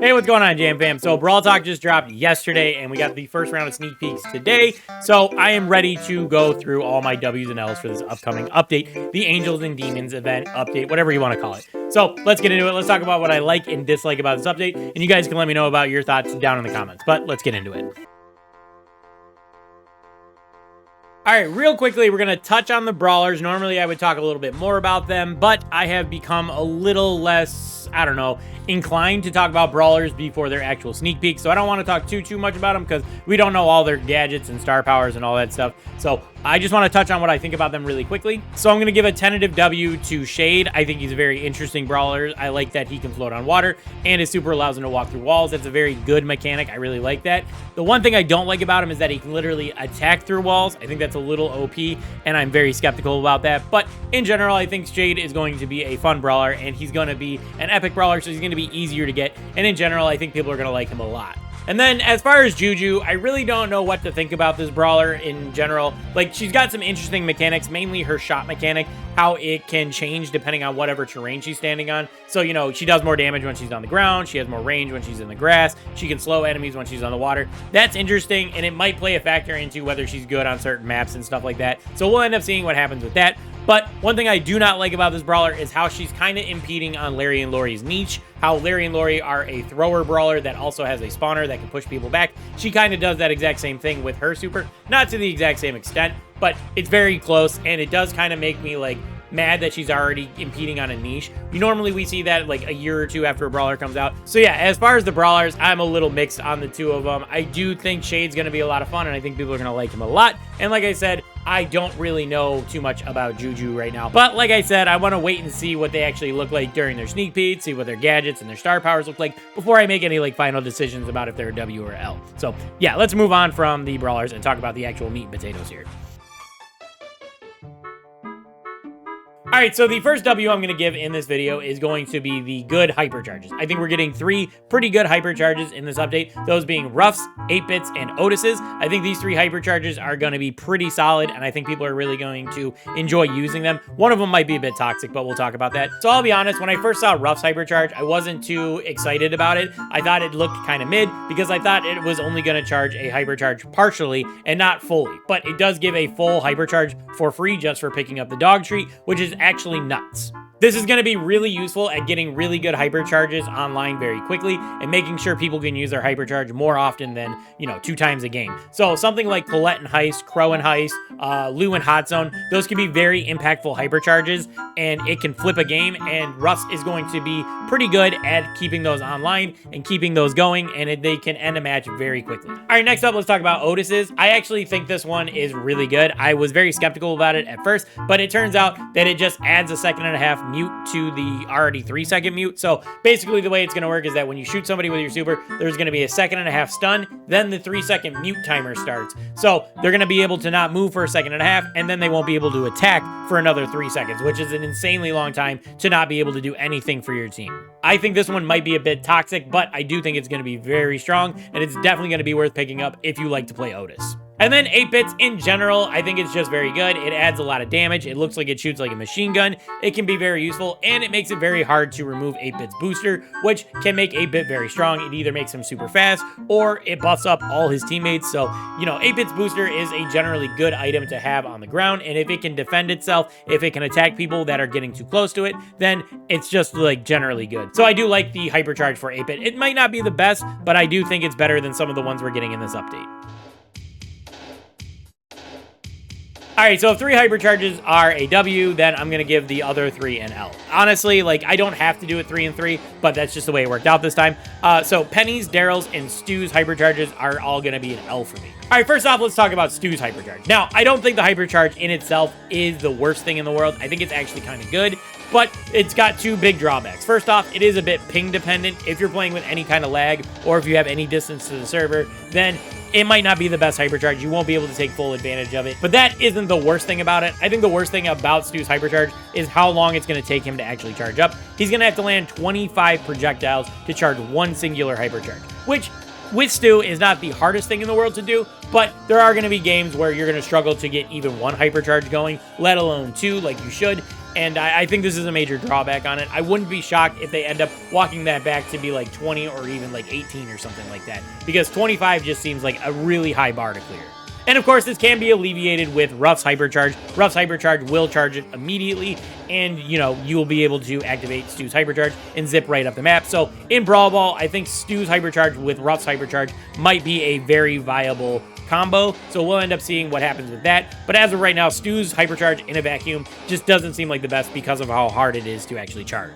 Hey, what's going on, Jam Fam? So Brawl Talk just dropped yesterday, and we got the first round of sneak peeks today. So I am ready to go through all my W's and L's for this upcoming update, the Angels and Demons event update, whatever you want to call it. So let's get into it. Let's talk about what I like and dislike about this update, and you guys can let me know about your thoughts down in the comments. But let's get into it. All right, real quickly, we're going to touch on the Brawlers. Normally, I would talk a little bit more about them, but I have become a little less, I don't know, inclined to talk about Brawlers before their actual sneak peek. So I don't want to talk too much about them because we don't know all their gadgets and star powers and all that stuff. So I just want to touch on what I think about them really quickly. So I'm going to give a tentative W to Shade. I think he's a very interesting brawler. I like that he can float on water, and his super allows him to walk through walls. That's a very good mechanic. I really like that. The one thing I don't like about him is that he can literally attack through walls. I think that's a little OP, and I'm very skeptical about that. But in general, I think Shade is going to be a fun brawler, and he's going to be an epic brawler, so he's going to be easier to get. And in general, I think people are going to like him a lot. And then as far as Juju, I really don't know what to think about this brawler in general. Like, she's got some interesting mechanics, mainly her shot mechanic, how it can change depending on whatever terrain she's standing on. So, you know, she does more damage when she's on the ground. She has more range when she's in the grass. She can slow enemies when she's on the water. That's interesting, and it might play a factor into whether she's good on certain maps and stuff like that. So we'll end up seeing what happens with that. But one thing I do not like about this brawler is how she's kind of impeding on Larry and Lori's niche. How Larry and Lori are a thrower brawler that also has a spawner that can push people back. She kind of does that exact same thing with her super. Not to the exact same extent, but it's very close, and it does kind of make me like mad that she's already impeding on a niche. Normally we see that like a year or two after a brawler comes out. So yeah, as far as the brawlers, I'm a little mixed on the two of them. I do think Shade's going to be a lot of fun, and I think people are going to like him a lot. And like I said, I don't really know too much about Juju right now. But like I said, I want to wait and see what they actually look like during their sneak peek, see what their gadgets and their star powers look like before I make any like final decisions about if they're a W or L. So yeah, let's move on from the brawlers and talk about the actual meat and potatoes here. All right, so the first W I'm going to give in this video is going to be the good hypercharges. I think we're getting 3 pretty good hypercharges in this update, those being Ruffs, 8-Bits, and Otis's. I think these 3 hypercharges are going to be pretty solid, and I think people are really going to enjoy using them. One of them might be a bit toxic, but we'll talk about that. So I'll be honest, when I first saw Ruff's hypercharge, I wasn't too excited about it. I thought it looked kind of mid because I thought it was only going to charge a hypercharge partially and not fully. But it does give a full hypercharge for free just for picking up the dog treat, which is actually nuts. This is going to be really useful at getting really good hypercharges online very quickly and making sure people can use their hypercharge more often than, you know, 2 times a game. So something like Colette and Heist, Crow and Heist, Lou and Hot Zone, those can be very impactful hypercharges, and it can flip a game, and Russ is going to be pretty good at keeping those online and keeping those going, and they can end a match very quickly. All right, next up, let's talk about Otis's. I actually think this one is really good. I was very skeptical about it at first, but it turns out that it just adds a 1.5-second mute to the already 3-second mute. So basically the way it's going to work is that when you shoot somebody with your super, there's going to be a 1.5-second stun, then the 3-second mute timer starts. So they're going to be able to not move for a 1.5 seconds, and then they won't be able to attack for another 3 seconds, which is an insanely long time to not be able to do anything for your team. I think this one might be a bit toxic, but I do think it's going to be very strong, and it's definitely going to be worth picking up if you like to play Otis. And then 8-Bits in general, I think it's just very good. It adds a lot of damage. It looks like it shoots like a machine gun. It can be very useful, and it makes it very hard to remove 8-Bit's booster, which can make 8-Bit very strong. It either makes him super fast, or it buffs up all his teammates. So, you know, 8-Bit's booster is a generally good item to have on the ground, and if it can defend itself, if it can attack people that are getting too close to it, then it's just, like, generally good. So I do like the hypercharge for 8-Bit. It might not be the best, but I do think it's better than some of the ones we're getting in this update. All right, so if 3 hypercharges are a W, then I'm going to give the other 3 an L. Honestly, like, I don't have to do it 3 and 3, but that's just the way it worked out this time. So Penny's, Daryl's, and Stu's hypercharges are all going to be an L for me. All right, first off, let's talk about Stu's hypercharge. Now, I don't think the hypercharge in itself is the worst thing in the world. I think it's actually kind of good, but it's got 2 big drawbacks. First off, it is a bit ping dependent. If you're playing with any kind of lag, or if you have any distance to the server, then it might not be the best hypercharge. You won't be able to take full advantage of it, but that isn't the worst thing about it. I think the worst thing about Stu's hypercharge is how long it's going to take him to actually charge up. He's going to have to land 25 projectiles to charge 1 singular hypercharge, which with Stu is not the hardest thing in the world to do, but there are going to be games where you're going to struggle to get even 1 hypercharge going, let alone 2 like you should. and I think this is a major drawback on it. I wouldn't be shocked if they end up walking that back to be like 20 or even like 18 or something like that, because 25 just seems like a really high bar to clear. And of course, this can be alleviated with Ruff's Hypercharge. Ruff's Hypercharge will charge it immediately, and, you know, you will be able to activate Stu's Hypercharge and zip right up the map. So in Brawl Ball, I think Stu's Hypercharge with Ruff's Hypercharge might be a very viable combo, so we'll end up seeing what happens with that. But as of right now, Stu's Hypercharge in a vacuum just doesn't seem like the best because of how hard it is to actually charge.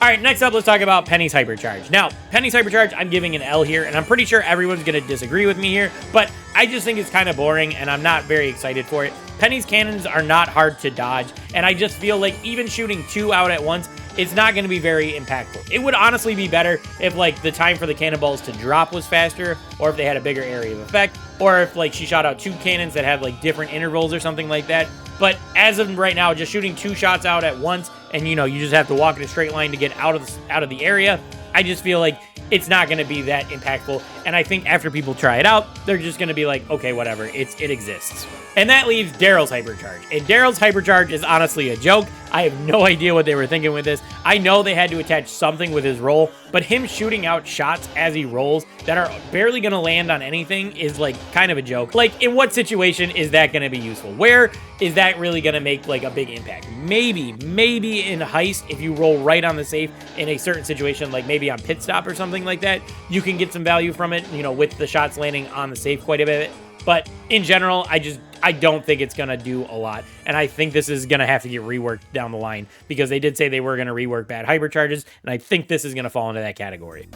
All right, next up, let's talk about Penny's Hypercharge. Now, Penny's Hypercharge, I'm giving an L here, and I'm pretty sure everyone's going to disagree with me here, but I just think it's kind of boring, and I'm not very excited for it. Penny's cannons are not hard to dodge, and I just feel like even shooting 2 out at once, it's not going to be very impactful. It would honestly be better if, like, the time for the cannonballs to drop was faster, or if they had a bigger area of effect, or if, like, she shot out 2 cannons that have, like, different intervals or something like that. But as of right now, just shooting 2 shots out at once, and, you know, you just have to walk in a straight line to get out of the area, I just feel like it's not going to be that impactful. And I think after people try it out, they're just going to be like, okay, whatever, it exists. And that leaves Daryl's Hypercharge. And Daryl's Hypercharge is honestly a joke. I have no idea what they were thinking with this. I know they had to attach something with his roll, but him shooting out shots as he rolls that are barely going to land on anything is, like, kind of a joke. Like, in what situation is that going to be useful? Where is that really going to make, like, a big impact? Maybe in Heist, if you roll right on the safe in a certain situation, like maybe on Pit Stop or something like that, you can get some value from it, you know, with the shots landing on the safe quite a bit. But in general, I don't think it's going to do a lot. And I think this is going to have to get reworked down the line, because they did say they were going to rework bad hypercharges, and I think this is going to fall into that category.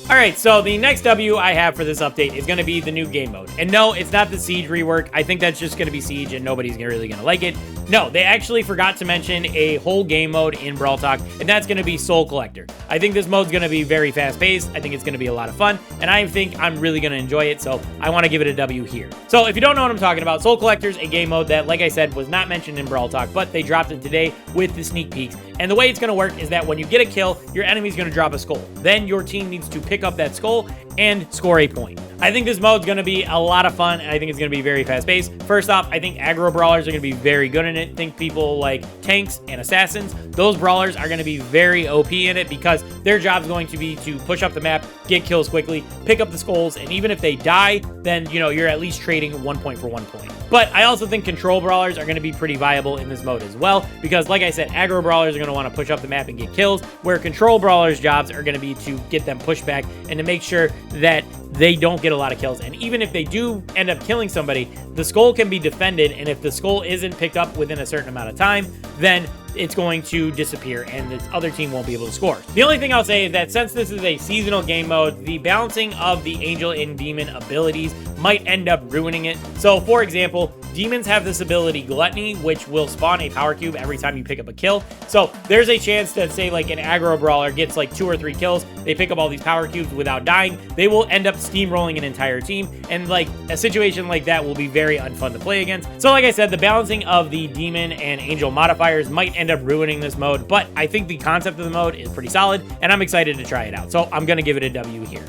All right, so the next W I have for this update is going to be the new game mode. And no, it's not the Siege rework. I think that's just going to be Siege and nobody's really going to like it. No, they actually forgot to mention a whole game mode in Brawl Talk, and that's going to be Soul Collector. I think this mode's going to be very fast-paced. I think it's going to be a lot of fun, and I think I'm really going to enjoy it, so I want to give it a W here. So if you don't know what I'm talking about, Soul Collector's a game mode that, like I said, was not mentioned in Brawl Talk, but they dropped it today with the sneak peeks. And the way it's going to work is that when you get a kill, your enemy's going to drop a skull. Then your team needs to pick up that skull and score a point. I think this mode's going to be a lot of fun, and I think it's going to be very fast-paced. First off, I think aggro brawlers are going to be very good in it. Think people like tanks and assassins. Those brawlers are going to be very OP in it, because their job's going to be to push up the map, get kills quickly, pick up the skulls, and even if they die, then, you know, you're at least trading 1 point for 1 point. But I also think control brawlers are going to be pretty viable in this mode as well, because like I said, aggro brawlers are going to want to push up the map and get kills, where control brawlers' jobs are going to be to get them pushed back and to make sure that they don't get a lot of kills. And even if they do end up killing somebody, the skull can be defended, and if the skull isn't picked up within a certain amount of time, then it's going to disappear and the other team won't be able to score. The only thing I'll say is that since this is a seasonal game mode, the balancing of the angel and demon abilities might end up ruining it. So for example, demons have this ability Gluttony, which will spawn a power cube every time you pick up a kill. So there's a chance that, say, like an aggro brawler gets like 2 or 3 kills, they pick up all these power cubes without dying, they will end up steamrolling an entire team, and like a situation like that will be very unfun to play against. So like I said, the balancing of the demon and angel modifiers might end up ruining this mode, but I think the concept of the mode is pretty solid, and I'm excited to try it out. So I'm gonna give it a W here.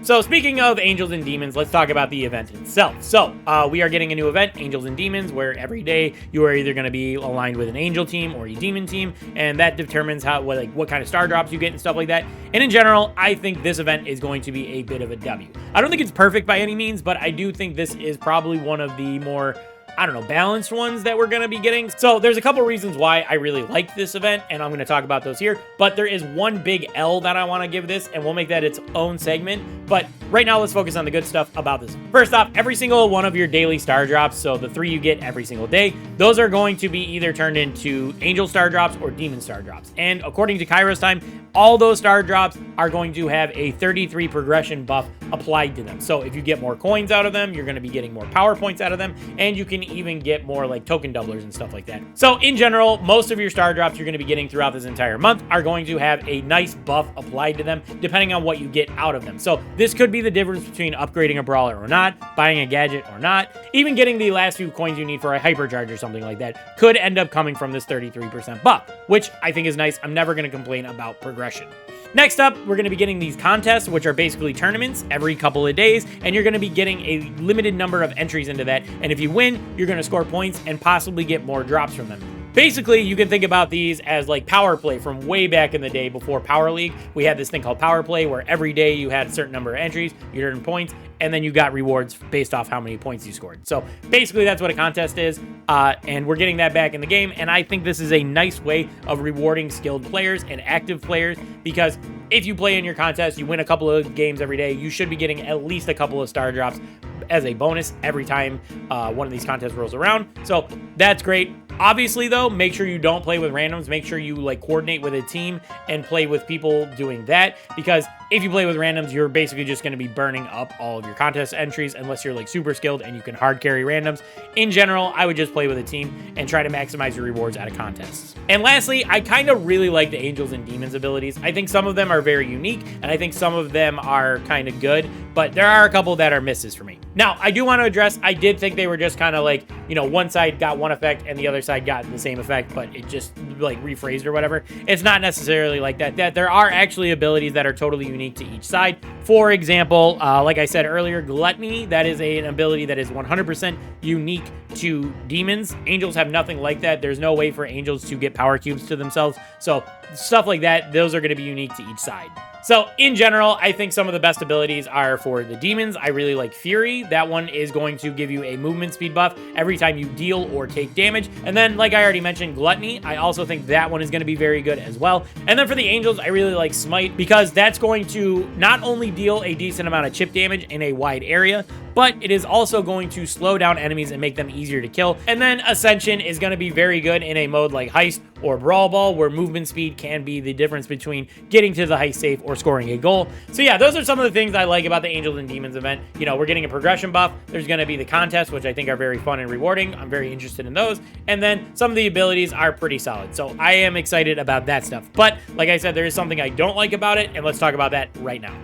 So speaking of Angels and Demons, let's talk about the event itself. So we are getting a new event, Angels and Demons, where every day you are either going to be aligned with an Angel team or a Demon team, and that determines what kind of star drops you get and stuff like that. And in general, I think this event is going to be a bit of a W. I don't think it's perfect by any means, but I do think this is probably one of the more, I don't know, balanced ones that we're going to be getting. So there's a couple reasons why I really like this event, and I'm going to talk about those here. But there is one big L that I want to give this, and we'll make that its own segment. But right now, let's focus on the good stuff about this. First off, every single one of your daily star drops, so the 3 you get every single day, those are going to be either turned into Angel star drops or Demon star drops. And according to Kairos Time, all those star drops are going to have a 33 progression buff applied to them. So if you get more coins out of them, you're going to be getting more power points out of them, and you can even get more like token doublers and stuff like that. So in general, most of your star drops you're going to be getting throughout this entire month are going to have a nice buff applied to them, depending on what you get out of them. So this could be the difference between upgrading a brawler or not, buying a gadget or not, even getting the last few coins you need for a hypercharge or something like that could end up coming from this 33% buff, which I think is nice. I'm never going to complain about progression. Next up, we're going to be getting these contests, which are basically tournaments every couple of days, and you're going to be getting a limited number of entries into that. And if you win, you're going to score points and possibly get more drops from them. Basically, you can think about these as like Power Play from way back in the day before Power League. We had this thing called Power Play where every day you had a certain number of entries, you earned points, and then you got rewards based off how many points you scored. So basically, that's what a contest is, and we're getting that back in the game, and I think this is a nice way of rewarding skilled players and active players, because if you play in your contest, you win a couple of games every day, you should be getting at least a couple of star drops as a bonus every time one of these contests rolls around. So that's great. Obviously, though, make sure you don't play with randoms. Make sure you like coordinate with a team and play with people doing that, because if you play with randoms, you're basically just going to be burning up all of your contest entries unless you're like super skilled and you can hard carry randoms. In general, I would just play with a team and try to maximize your rewards out of contests. And lastly, I kind of really like the Angels and Demons abilities. I think some of them are very unique, and I think some of them are kind of good, but there are a couple that are misses for me. Now, I do want to address, I did think they were just kind of like, you know, one side got one effect and the other side got the same effect, but it just like rephrased or whatever. It's not necessarily like that. There are actually abilities that are totally unique to each side. For example, like I said earlier, Gluttony, that is an ability that is 100% unique to Demons. Angels have nothing like that. There's no way for Angels to get power cubes to themselves. So stuff like that, those are going to be unique to each side. So in general, I think some of the best abilities are for the Demons. I really like Fury. That one is going to give you a movement speed buff every time you deal or take damage. And then, like I already mentioned, Gluttony, I also think that one is going to be very good as well. And then for the Angels, I really like Smite, because that's going to not only deal a decent amount of chip damage in a wide area, but it is also going to slow down enemies and make them easier to kill. And then Ascension is going to be very good in a mode like Heist or Brawl Ball, where movement speed can be the difference between getting to the heist safe or scoring a goal. So yeah, those are some of the things I like about the Angels and Demons event. You know, we're getting a progression buff. There's going to be the contests, which I think are very fun and rewarding. I'm very interested in those. And then some of the abilities are pretty solid. So I am excited about that stuff. But like I said, there is something I don't like about it, and let's talk about that right now.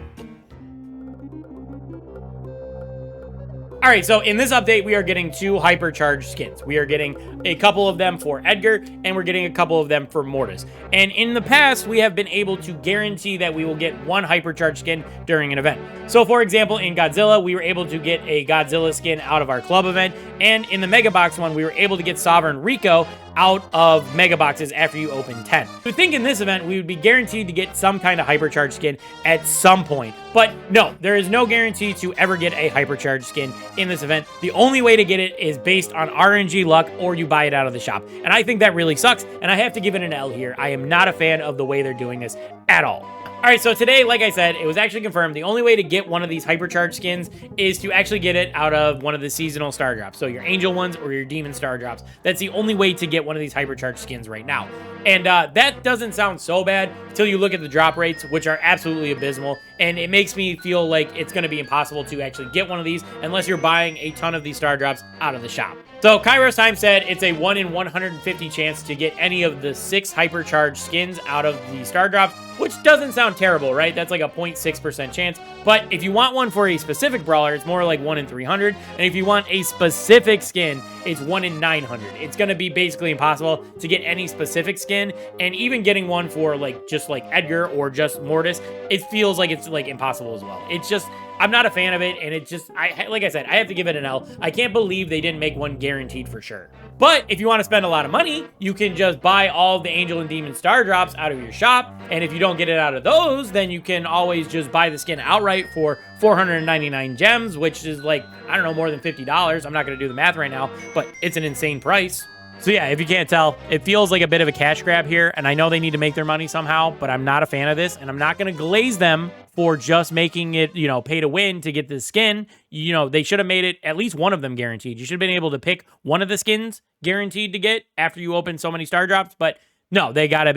All right, so in this update, we are getting 2 hypercharged skins. We are getting a couple of them for Edgar, and we're getting a couple of them for Mortis. And in the past, we have been able to guarantee that we will get 1 hypercharged skin during an event. So for example, in Godzilla, we were able to get a Godzilla skin out of our club event, and in the Mega Box one, we were able to get Sovereign Rico out of Mega Boxes after you open 10. We think in this event, we would be guaranteed to get some kind of hypercharged skin at some point. But no, there is no guarantee to ever get a hypercharged skin in this event. The only way to get it is based on RNG luck, or you buy it out of the shop. And I think that really sucks, and I have to give it an L here. I am not a fan of the way they're doing this at all. All right, so today, like I said, it was actually confirmed the only way to get one of these hypercharged skins is to actually get it out of one of the seasonal star drops. So your angel ones or your demon star drops. That's the only way to get one of these hypercharged skins right now. And that doesn't sound so bad until you look at the drop rates, which are absolutely abysmal. And it makes me feel like it's going to be impossible to actually get one of these unless you're buying a ton of these star drops out of the shop. So Kairos Time said it's a 1 in 150 chance to get any of the 6 hypercharged skins out of the star drops, which doesn't sound terrible, right? That's like a 0.6% chance. But if you want one for a specific brawler, it's more like 1 in 300. And if you want a specific skin, it's 1 in 900. It's going to be basically impossible to get any specific skin. And even getting one for like just like Edgar or just Mortis, it feels like it's like impossible as well. It's just, I'm not a fan of it, and it just, like I said, I have to give it an L. I can't believe they didn't make one guaranteed for sure. But if you want to spend a lot of money, you can just buy all of the Angel and Demon Star Drops out of your shop, and if you don't get it out of those, then you can always just buy the skin outright for 499 gems, which is like, I don't know, more than $50. I'm not going to do the math right now, but it's an insane price. So yeah, if you can't tell, it feels like a bit of a cash grab here, and I know they need to make their money somehow, but I'm not a fan of this, and I'm not going to glaze them for just making it, you know, pay to win to get this skin. You know, they should have made it at least one of them guaranteed. You should have been able to pick one of the skins guaranteed to get after you open so many star drops, but no, they gotta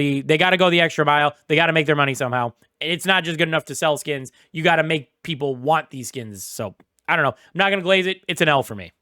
go the extra mile. They gotta make their money somehow. It's not just good enough to sell skins. You gotta make people want these skins. So I don't know. I'm not gonna glaze it. It's an L for me.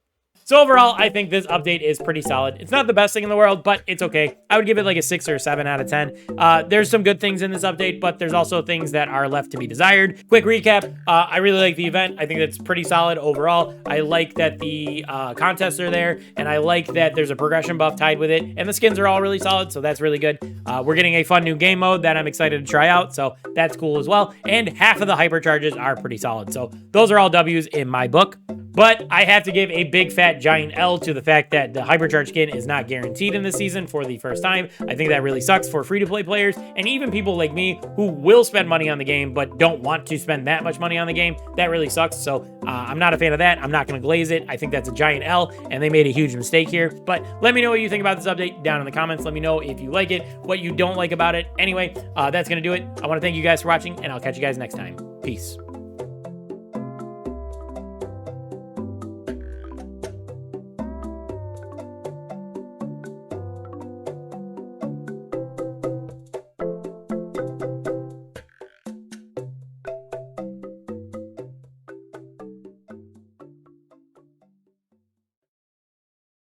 So overall, I think this update is pretty solid. It's not the best thing in the world, but it's okay. I would give it like a 6 or a 7 out of 10. There's some good things in this update, but there's also things that are left to be desired. Quick recap, I really like the event. I think that's pretty solid overall. I like that the contests are there, and I like that there's a progression buff tied with it, and the skins are all really solid, so that's really good. We're getting a fun new game mode that I'm excited to try out, so that's cool as well. And half of the hypercharges are pretty solid, so those are all W's in my book. But I have to give a big fat giant L to the fact that the hypercharge skin is not guaranteed in this season for the first time. I think that really sucks for free-to-play players and even people like me who will spend money on the game but don't want to spend that much money on the game. That really sucks, so I'm not a fan of that. I'm not going to glaze it. I think that's a giant L, and they made a huge mistake here. But let me know what you think about this update down in the comments. Let me know if you like it, what you don't like about it. Anyway, that's going to do it. I want to thank you guys for watching, and I'll catch you guys next time. Peace.